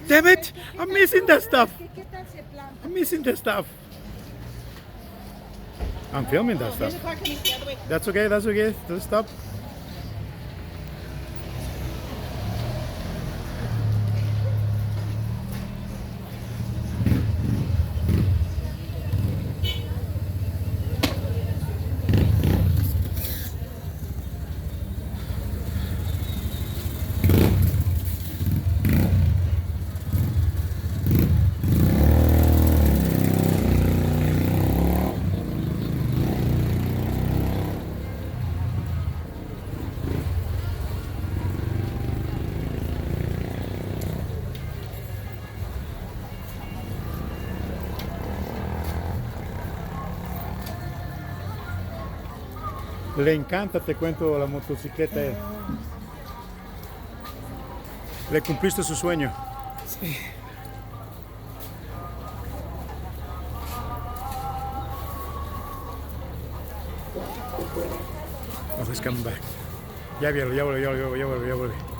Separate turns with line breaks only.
Damn it! I'm missing that stuff.
¿Qué tal se planta?
I'm missing the stuff. I'm filming that stuff.
Viene para que me quede, güey.
That's okay. That's okay. Don't stop. Le encanta, te cuento, la motocicleta. Le cumpliste su sueño.
Sí.
Oh, he's coming back. Ya vuelve.